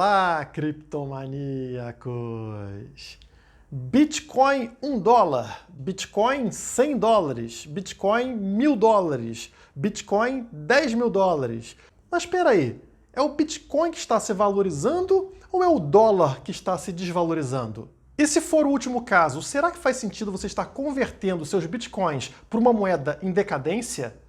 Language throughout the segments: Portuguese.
Olá, criptomaníacos! Bitcoin $1, Bitcoin $100, Bitcoin $1.000, Bitcoin $10.000. Mas espera aí, é o Bitcoin que está se valorizando ou é o dólar que está se desvalorizando? E se for o último caso, será que faz sentido você estar convertendo seus Bitcoins para uma moeda em decadência?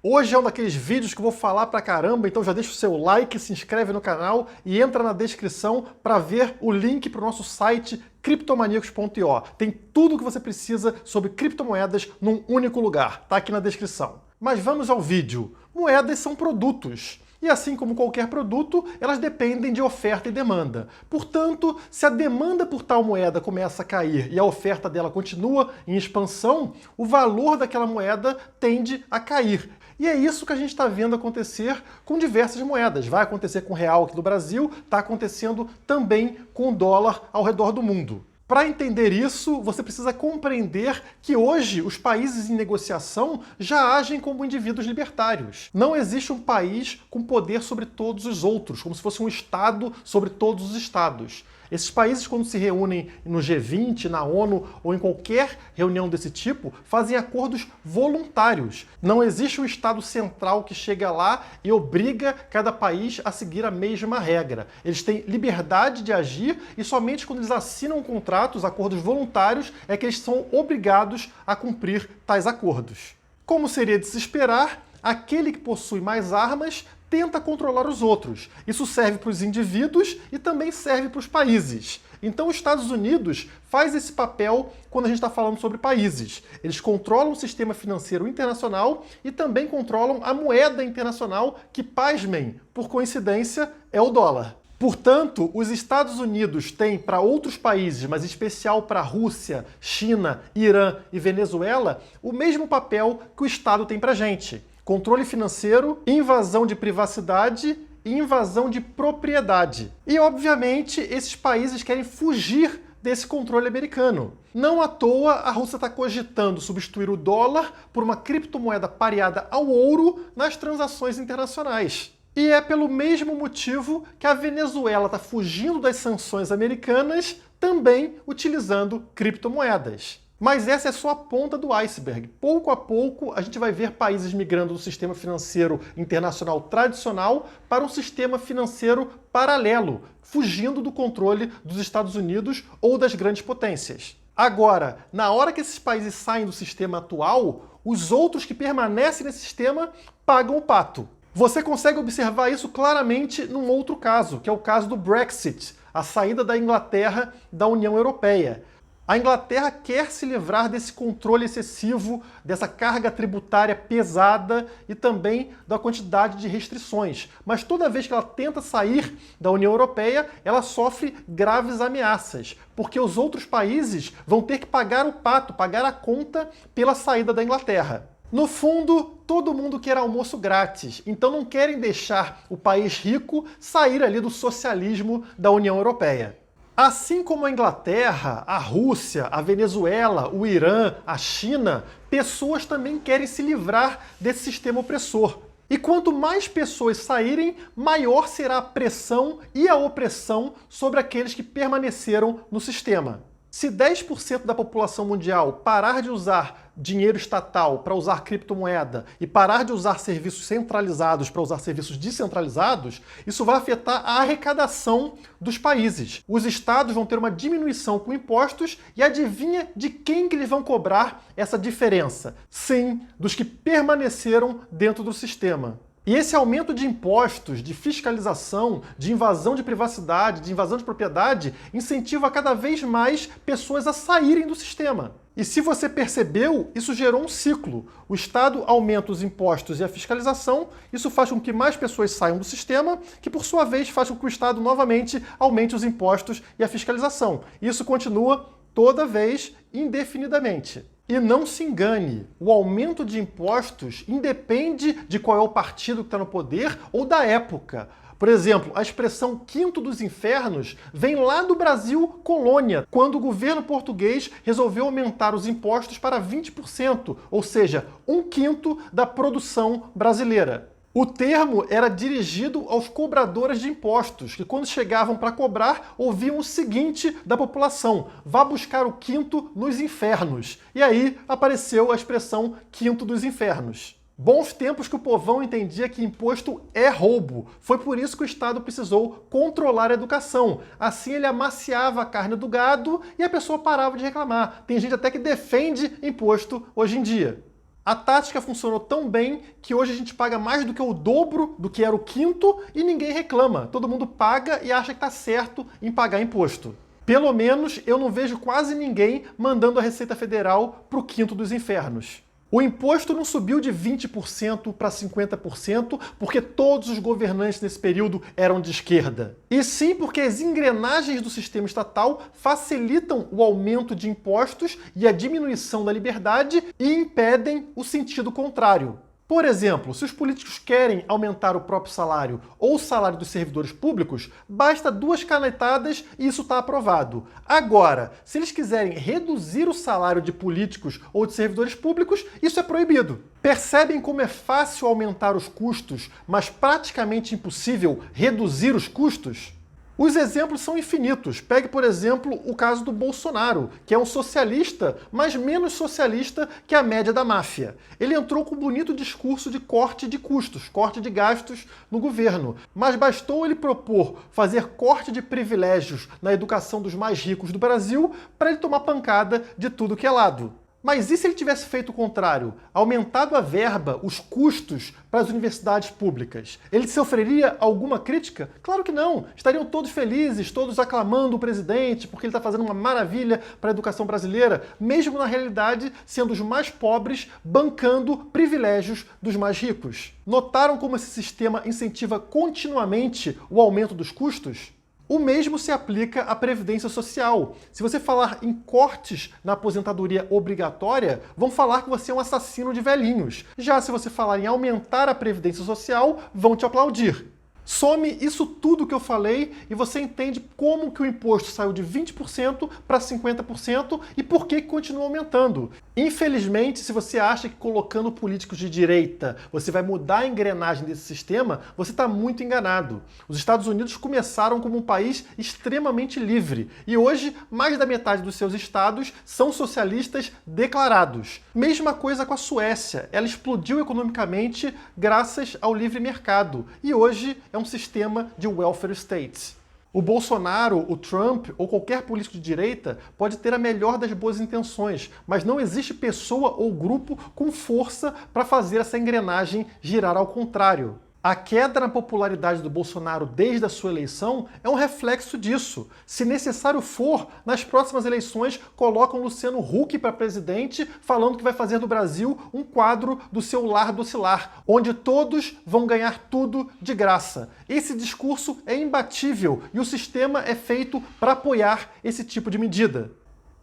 Hoje é um daqueles vídeos que eu vou falar pra caramba, então já deixa o seu like, se inscreve no canal e entra na descrição para ver o link para o nosso site criptomaníacos.io. Tem tudo o que você precisa sobre criptomoedas num único lugar, tá aqui na descrição. Mas vamos ao vídeo. Moedas são produtos. E assim como qualquer produto, elas dependem de oferta e demanda. Portanto, se a demanda por tal moeda começa a cair e a oferta dela continua em expansão, o valor daquela moeda tende a cair. E é isso que a gente está vendo acontecer com diversas moedas. Vai acontecer com o real aqui do Brasil, está acontecendo também com o dólar ao redor do mundo. Para entender isso, você precisa compreender que hoje os países em negociação já agem como indivíduos libertários. Não existe um país com poder sobre todos os outros, como se fosse um Estado sobre todos os Estados. Esses países, quando se reúnem no G20, na ONU ou em qualquer reunião desse tipo, fazem acordos voluntários. Não existe um Estado central que chega lá e obriga cada país a seguir a mesma regra. Eles têm liberdade de agir e somente quando eles assinam contratos, acordos voluntários, é que eles são obrigados a cumprir tais acordos. Como seria de se esperar, aquele que possui mais armas tenta controlar os outros. Isso serve para os indivíduos e também serve para os países. Então os Estados Unidos faz esse papel quando a gente está falando sobre países. Eles controlam o sistema financeiro internacional e também controlam a moeda internacional que, pasmem, por coincidência, é o dólar. Portanto, os Estados Unidos têm para outros países, mas em especial para a Rússia, China, Irã e Venezuela, o mesmo papel que o Estado tem para a gente. Controle financeiro, invasão de privacidade e invasão de propriedade. E, obviamente, esses países querem fugir desse controle americano. Não à toa, a Rússia está cogitando substituir o dólar por uma criptomoeda pareada ao ouro nas transações internacionais. E é pelo mesmo motivo que a Venezuela está fugindo das sanções americanas, também utilizando criptomoedas. Mas essa é só a ponta do iceberg. Pouco a pouco, a gente vai ver países migrando do sistema financeiro internacional tradicional para um sistema financeiro paralelo, fugindo do controle dos Estados Unidos ou das grandes potências. Agora, na hora que esses países saem do sistema atual, os outros que permanecem nesse sistema pagam o pato. Você consegue observar isso claramente num outro caso, que é o caso do Brexit, a saída da Inglaterra da União Europeia. A Inglaterra quer se livrar desse controle excessivo, dessa carga tributária pesada e também da quantidade de restrições. Mas toda vez que ela tenta sair da União Europeia, ela sofre graves ameaças, porque os outros países vão ter que pagar o pato, pagar a conta pela saída da Inglaterra. No fundo, todo mundo quer almoço grátis, então não querem deixar o país rico sair ali do socialismo da União Europeia. Assim como a Inglaterra, a Rússia, a Venezuela, o Irã, a China, pessoas também querem se livrar desse sistema opressor. E quanto mais pessoas saírem, maior será a pressão e a opressão sobre aqueles que permaneceram no sistema. Se 10% da população mundial parar de usar dinheiro estatal para usar criptomoeda e parar de usar serviços centralizados para usar serviços descentralizados, isso vai afetar a arrecadação dos países. Os estados vão ter uma diminuição com impostos e adivinha de quem que eles vão cobrar essa diferença? Sim, dos que permaneceram dentro do sistema. E esse aumento de impostos, de fiscalização, de invasão de privacidade, de invasão de propriedade, incentiva cada vez mais pessoas a saírem do sistema. E se você percebeu, isso gerou um ciclo. O Estado aumenta os impostos e a fiscalização, isso faz com que mais pessoas saiam do sistema, que por sua vez faz com que o Estado novamente aumente os impostos e a fiscalização. Isso continua toda vez indefinidamente. E não se engane, o aumento de impostos independe de qual é o partido que está no poder ou da época. Por exemplo, a expressão quinto dos infernos vem lá do Brasil colônia, quando o governo português resolveu aumentar os impostos para 20%, ou seja, 1/5 da produção brasileira. O termo era dirigido aos cobradores de impostos, que quando chegavam para cobrar, ouviam o seguinte da população: vá buscar o quinto nos infernos. E aí apareceu a expressão quinto dos infernos. Bons tempos que o povão entendia que imposto é roubo. Foi por isso que o Estado precisou controlar a educação. Assim ele amaciava a carne do gado e a pessoa parava de reclamar. Tem gente até que defende imposto hoje em dia. A tática funcionou tão bem que hoje a gente paga mais do que o dobro do que era o quinto e ninguém reclama. Todo mundo paga e acha que está certo em pagar imposto. Pelo menos eu não vejo quase ninguém mandando a Receita Federal para o quinto dos infernos. O imposto não subiu de 20% para 50% porque todos os governantes nesse período eram de esquerda. E sim porque as engrenagens do sistema estatal facilitam o aumento de impostos e a diminuição da liberdade e impedem o sentido contrário. Por exemplo, se os políticos querem aumentar o próprio salário ou o salário dos servidores públicos, basta 2 canetadas e isso está aprovado. Agora, se eles quiserem reduzir o salário de políticos ou de servidores públicos, isso é proibido. Percebem como é fácil aumentar os custos, mas praticamente impossível reduzir os custos? Os exemplos são infinitos. Pegue, por exemplo, o caso do Bolsonaro, que é um socialista, mas menos socialista que a média da máfia. Ele entrou com um bonito discurso de corte de custos, corte de gastos no governo. Mas bastou ele propor fazer corte de privilégios na educação dos mais ricos do Brasil para ele tomar pancada de tudo que é lado. Mas e se ele tivesse feito o contrário? Aumentado a verba, os custos para as universidades públicas? Ele sofreria alguma crítica? Claro que não. Estariam todos felizes, todos aclamando o presidente, porque ele está fazendo uma maravilha para a educação brasileira, mesmo na realidade sendo os mais pobres bancando privilégios dos mais ricos. Notaram como esse sistema incentiva continuamente o aumento dos custos? O mesmo se aplica à Previdência Social. Se você falar em cortes na aposentadoria obrigatória, vão falar que você é um assassino de velhinhos. Já se você falar em aumentar a Previdência Social, vão te aplaudir. Some isso tudo que eu falei e você entende como que o imposto saiu de 20% para 50% e por que continua aumentando. Infelizmente, se você acha que colocando políticos de direita você vai mudar a engrenagem desse sistema, você está muito enganado. Os Estados Unidos começaram como um país extremamente livre e hoje mais da metade dos seus estados são socialistas declarados. Mesma coisa com a Suécia. Ela explodiu economicamente graças ao livre mercado e hoje é um sistema de welfare state. O Bolsonaro, o Trump ou qualquer político de direita pode ter a melhor das boas intenções, mas não existe pessoa ou grupo com força para fazer essa engrenagem girar ao contrário. A queda na popularidade do Bolsonaro desde a sua eleição é um reflexo disso. Se necessário for, nas próximas eleições colocam Luciano Huck para presidente, falando que vai fazer do Brasil um quadro do seu lar docilar, onde todos vão ganhar tudo de graça. Esse discurso é imbatível e o sistema é feito para apoiar esse tipo de medida.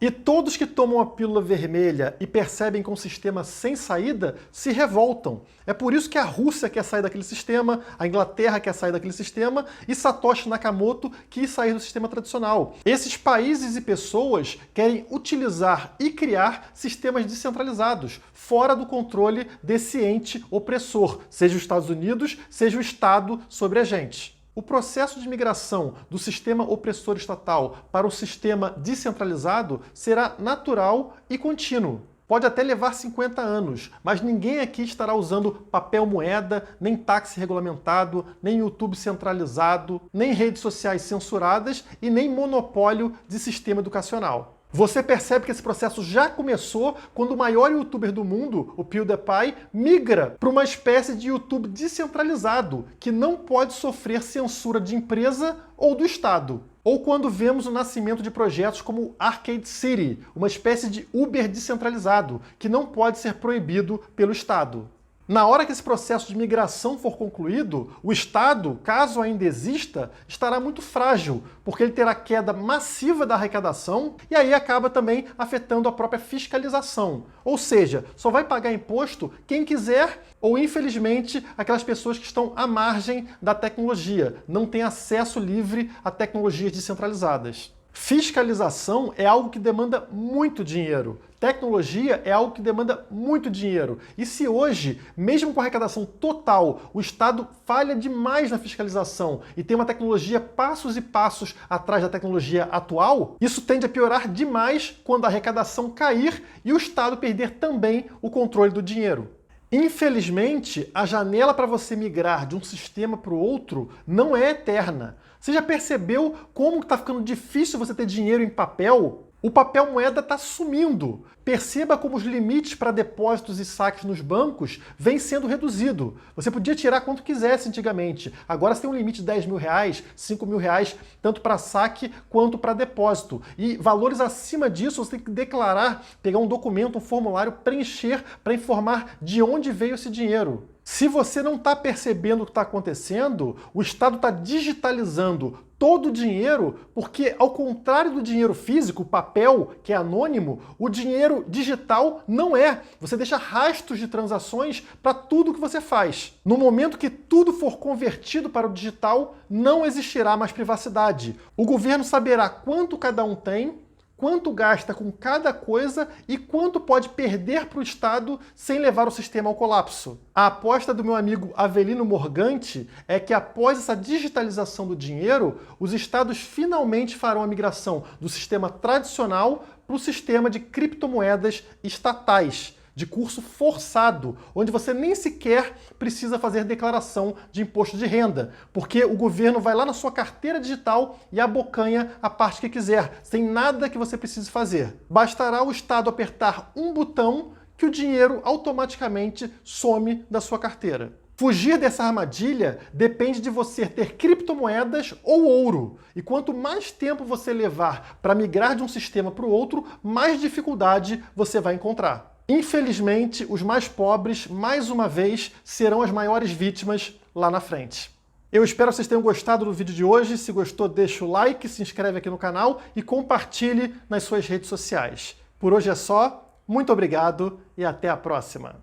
E todos que tomam a pílula vermelha e percebem que é um sistema sem saída, se revoltam. É por isso que a Rússia quer sair daquele sistema, a Inglaterra quer sair daquele sistema e Satoshi Nakamoto quis sair do sistema tradicional. Esses países e pessoas querem utilizar e criar sistemas descentralizados, fora do controle desse ente opressor, seja os Estados Unidos, seja o Estado sobre a gente. O processo de migração do sistema opressor estatal para o sistema descentralizado será natural e contínuo. Pode até levar 50 anos, mas ninguém aqui estará usando papel moeda, nem táxi regulamentado, nem YouTube centralizado, nem redes sociais censuradas e nem monopólio de sistema educacional. Você percebe que esse processo já começou quando o maior youtuber do mundo, o PewDiePie, migra para uma espécie de YouTube descentralizado, que não pode sofrer censura de empresa ou do Estado. Ou quando vemos o nascimento de projetos como o Arcade City, uma espécie de Uber descentralizado, que não pode ser proibido pelo Estado. Na hora que esse processo de migração for concluído, o Estado, caso ainda exista, estará muito frágil, porque ele terá queda massiva da arrecadação e aí acaba também afetando a própria fiscalização. Ou seja, só vai pagar imposto quem quiser ou, infelizmente, aquelas pessoas que estão à margem da tecnologia, não têm acesso livre a tecnologias descentralizadas. Fiscalização é algo que demanda muito dinheiro. Tecnologia é algo que demanda muito dinheiro. E se hoje, mesmo com arrecadação total, o Estado falha demais na fiscalização e tem uma tecnologia passos e passos atrás da tecnologia atual, isso tende a piorar demais quando a arrecadação cair e o Estado perder também o controle do dinheiro. Infelizmente, a janela para você migrar de um sistema para o outro não é eterna. Você já percebeu como está ficando difícil você ter dinheiro em papel? O papel moeda está sumindo. Perceba como os limites para depósitos e saques nos bancos vêm sendo reduzidos. Você podia tirar quanto quisesse antigamente. Agora você tem um limite de 10 mil reais, 5 mil reais, tanto para saque quanto para depósito. E valores acima disso você tem que declarar, pegar um documento, um formulário, preencher para informar de onde veio esse dinheiro. Se você não está percebendo o que está acontecendo, o Estado está digitalizando todo o dinheiro, porque ao contrário do dinheiro físico, o papel, que é anônimo, o dinheiro digital não é. Você deixa rastros de transações para tudo que você faz. No momento que tudo for convertido para o digital, não existirá mais privacidade. O governo saberá quanto cada um tem, quanto gasta com cada coisa e quanto pode perder para o Estado sem levar o sistema ao colapso. A aposta do meu amigo Avelino Morgante é que após essa digitalização do dinheiro, os Estados finalmente farão a migração do sistema tradicional para o sistema de criptomoedas estatais, de curso forçado, onde você nem sequer precisa fazer declaração de imposto de renda, porque o governo vai lá na sua carteira digital e abocanha a parte que quiser, sem nada que você precise fazer. Bastará o Estado apertar um botão que o dinheiro automaticamente some da sua carteira. Fugir dessa armadilha depende de você ter criptomoedas ou ouro. E quanto mais tempo você levar para migrar de um sistema para o outro, mais dificuldade você vai encontrar. Infelizmente, os mais pobres, mais uma vez, serão as maiores vítimas lá na frente. Eu espero que vocês tenham gostado do vídeo de hoje. Se gostou, deixa o like, se inscreve aqui no canal e compartilhe nas suas redes sociais. Por hoje é só, muito obrigado e até a próxima.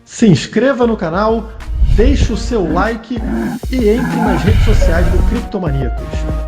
Se inscreva no canal, deixe o seu like e entre nas redes sociais do Criptomaníacos.